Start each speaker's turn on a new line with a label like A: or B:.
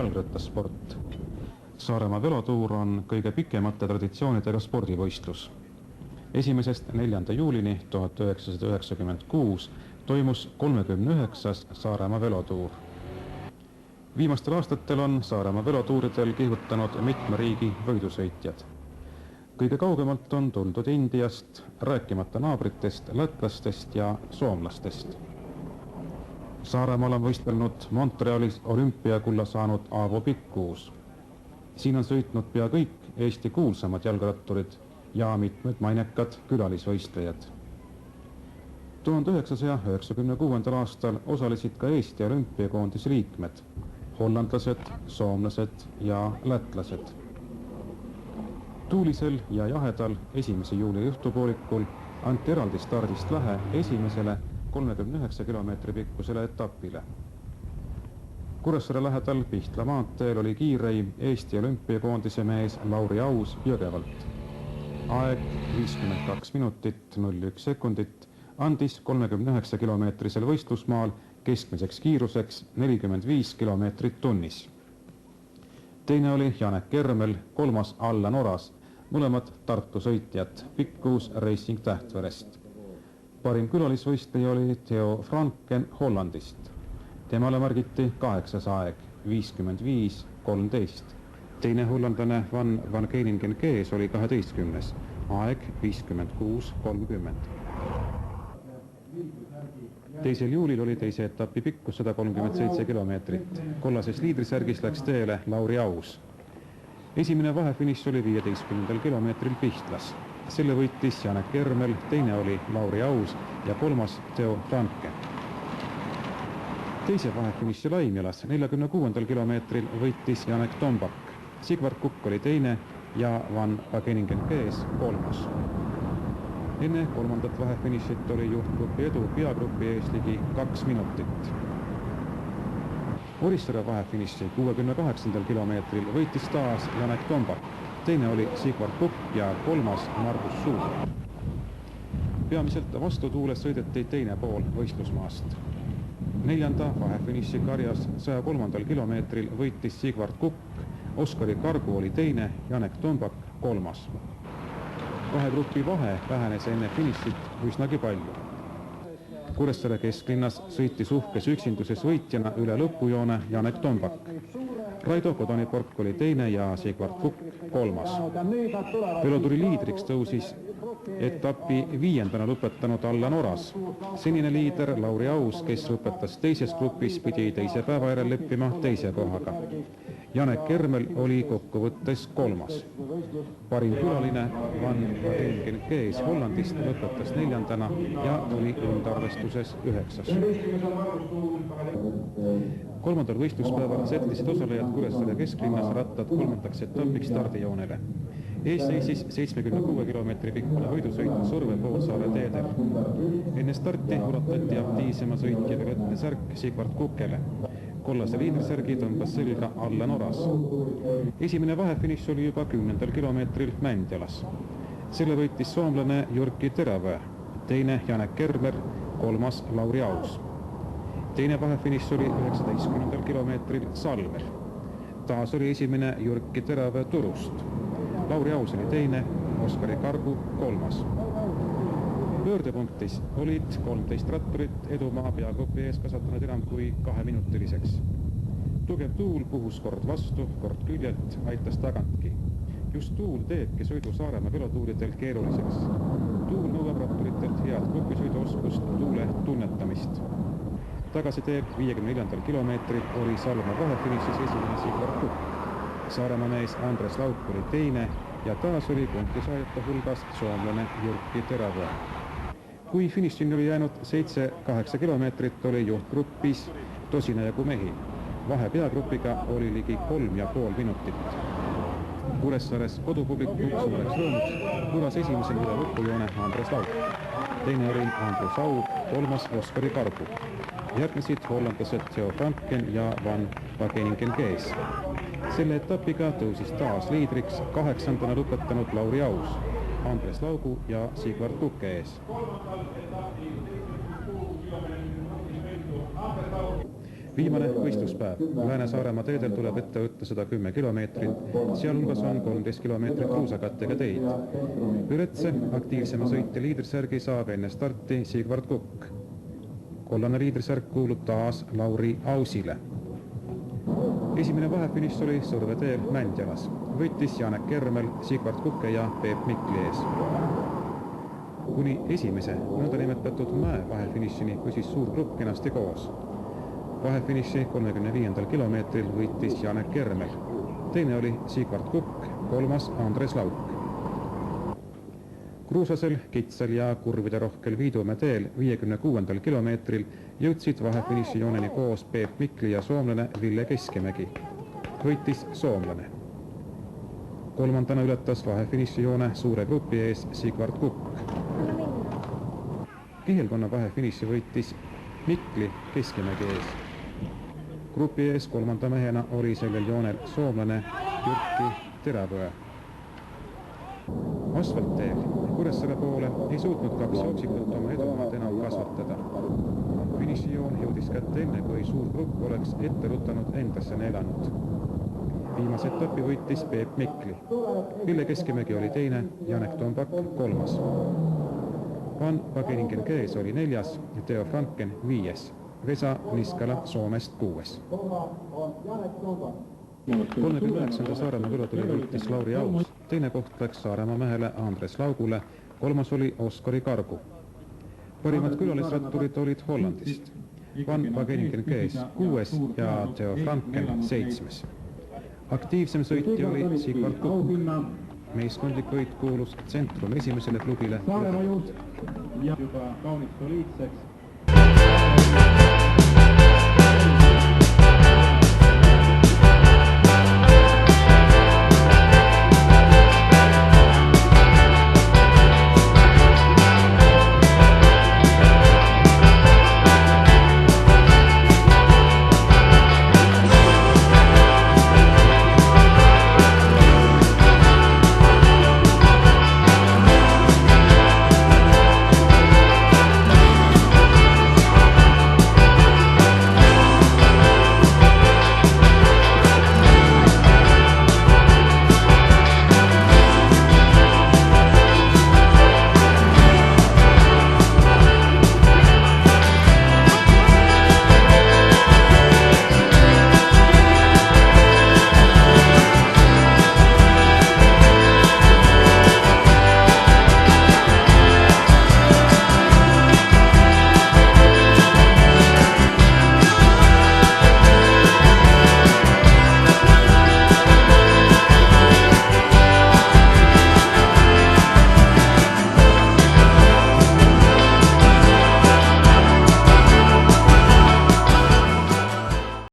A: jalgrattasport. Saaremaa velotuur on kõige pikemate traditsioonidega spordivõistlus. 1.–4. juulini 1996 toimus 39. Saaremaa velotuur. Viimastel aastatel on Saaremaa velotuuridel kihutanud mitme riigi võidusõitjad. Kõige kaugemalt on tuldud Indiast, rääkimata naabritest, lätlastest ja soomlastest. Saaremaal on võistelnud Montrealis olümpiakulla saanud Aavo Pikkuus. Siin on sõitnud pea kõik Eesti kuulsamad jalgratturid ja mitmed mainekad külalisvõistlejad. 1996. aastal osalesid ka Eesti olümpiakoondis liikmed, hollandlased, soomlased ja lätlased. Tuulisel ja jahedal 1. juuli õhtupoolikul anti eraldi stardist lähe esimesele 39 kilomeetri pikkusele etapile. Kuressaare lähedal Pihtla maanteel oli kiireim Eesti olümpiakoondise mees Lauri Aus Jõgevalt. Aeg 52 minutit 01 sekundit andis 39 kilomeetrisel võistlusmaal keskmiseks kiiruseks 45 kilomeetrit tunnis. Teine oli Janek Kermel, kolmas Allan Oras, mõlemad Tartu sõitjad, Pikkuus Racing Tähtverest. Parim külalisvõistleja oli Theo Franken Hollandist. Temale märgiti 8. aeg 55.13. Teine hollandlane Van Keiningen Kees oli 12. aeg 56.30. 2. juulil oli teise etapi pikkus 137 kilomeetrit. Kollases liidrisärgis läks teele Lauri Aus. Esimene vahefiniš oli 15. kilomeetril Pihtlas. Selle võitis Janek Kermel, teine oli Lauri Aus ja kolmas Theo Franken. Teise vahefiniši Laimjalas 46. kilomeetril võitis Janek Tombak. Sigvard Kukk oli teine ja Van Wageningen Kees kolmas. Enne kolmandat vahefinišit oli juhtgrupi edu peagrupi ees ligi 2 minutit. Orissaare vahefiniši 68. kilomeetril võitis taas Janek Tombak. Teine oli Sigvard Kukk ja kolmas Margus Suur. Peamiselt vastutuules sõideti teine pool võistlusmaast. 4. vahefiniši karjas 103. kilomeetril võitis Sigvard Kukk, Oskari Kargu oli teine, Janek Tombak kolmas. Kahe grupi vahe vähenes enne finišit üsnagi palju. Kuressaare kesklinnas sõitis uhkes üksinduses võitjana üle lõpujoone Janek Tombak. Raido Kodanipork oli teine ja Sigvard Kukk kolmas. Veloturi liidriks tõusis etapi 5. lõpetanud Allan Oras. Senine liider Lauri Aus, kes lõpetas teises grupis, pidi teise päeva järel leppima teise kohaga. Janek Kermel oli kokkuvõttes kolmas. Parim külaline Van Wageningen Kees Hollandist lõpetas 4. ja oli üldarvestuses 9. Kolmandal võistluspäeval sättisid osalejad Kuressaare kesklinnas rattad 3. etapiks stardijoonele. Ees seisis 76 kilomeetri pikkune võidusõit Surve Poolsaare teedel. Enne starti ulatati aktiivsema sõitja violettne särk Sigvard Kukele. Kollase liidrisärgi tõmbas selga Allan Oras. Esimene vahefiniš oli juba 10. kilomeetril Mändjalas. Selle võitis soomlane Jyrki Terävä, teine Janek Kermer, kolmas Lauri Aus. Teine vahefiniš oli 19. kilomeetril Salmer. Taas oli esimene Jyrki Terävä Turust. Lauri Aus oli teine, Oskari Kargu kolmas. Pöördepunktis olid 13 ratturit edumaa peagrupi ees kasvatanud enam kui 2-minutiliseks. Tugev tuul puhus kord vastu, kord küljelt, aitas tagantki. Just tuul teebki sõidu Saaremaa velotuuridel keeruliseks. Tuul nõuab ratturitelt head grupisõiduoskust, tuule tunnetamist. Tagasi teeb 54. kilomeetril oli Salma vahefinišis esimene Sigvard Kukk. Saaremaa mees Andres Lauk oli teine ja taas oli punktisaajate hulgas soomlane Jyrki Terävä. Kui finišini oli jäänud 7-8 kilomeetrit, oli juhtgrupis tosina jagu mehi. Vahe peagrupiga oli ligi 3,5 minutit. Kuressaares kodupubliku suureks rõõmuks kuras esimesel üle lõpujoone Andres Lauk. Teine oli Andrus Au, kolmas Oskari Kargu. Järgnesid hollandlased Theo Franken ja Van Wageningen Kees. Selle etapiga tõusis taas liidriks 8. lõpetanud Lauri Aus, Andres Laugu ja Sigvard Kukke ees. Viimane võistluspäev. Lääne-Saaremaa teedel tuleb ette võtta 110 kilomeetrit, sealhulgas on 13 kilomeetrit kruusakattega teid. Üretse aktiivsema sõitja liidrisärgi saab enne starti Sigvard Kukk. Kollane liidrisärk kuulub taas Lauri Ausile. Esimene vahefiniš oli Sõrveteel Mändjalas. Võitis Janek Kermel, Sigvard Kukke ja Peep Mikli ees. Kuni esimese nõndanimetatud mäe vahefinišini püsis suur grupp kenasti koos. Vahefiniši 35. kilomeetril võitis Janek Kermel. Teine oli Sigvard Kukk, kolmas Andres Lauk. Kruusasel, kitsal ja kurvide rohkel Viidumäe teel 56. kilomeetril jõudsid vahefiniši jooneni koos Peep Mikli ja soomlane Ville Keskimägi. Võitis soomlane. Kolmandana ületas vahefiniši joone suure grupi ees Sigvard Kukk. Kihelkonna vahefiniši võitis Mikli Keskimägi ees. Grupi ees kolmanda mehena oli sellel joonel soomlane Jyrki Terävöö. Asfaltteel Kuressaare poole ei suutnud kaks üksikut oma edumaad enam kasvatada. Finišijoon jõudis kätte enne, kui suur grupp oleks ette rutanud endasse neelanud. Viimase etapi võitis Peep Mikli. Ville Keskimägi oli teine, Janek Tombak kolmas. Van Wageningen Kees oli neljas ja Theo Franken viies. Vesa Niskala Soomest kuues. 39. Saaremaa kõrvatuli võitis Lauri Aus. Teine koht läks Saaremaa mehele Andres Laugule, kolmas oli Oskari Kargu. Parimad külalisratturid olid Hollandist. Van Wageningen Kees kuues ja Theo Franken seitsmes. Aktiivsem sõitja oli Sigvard Kukk. Meeskondlik võit kuulus Tsentrum esimesele klubile.
B: Saaremaa juht ja juba kaunis soliidseks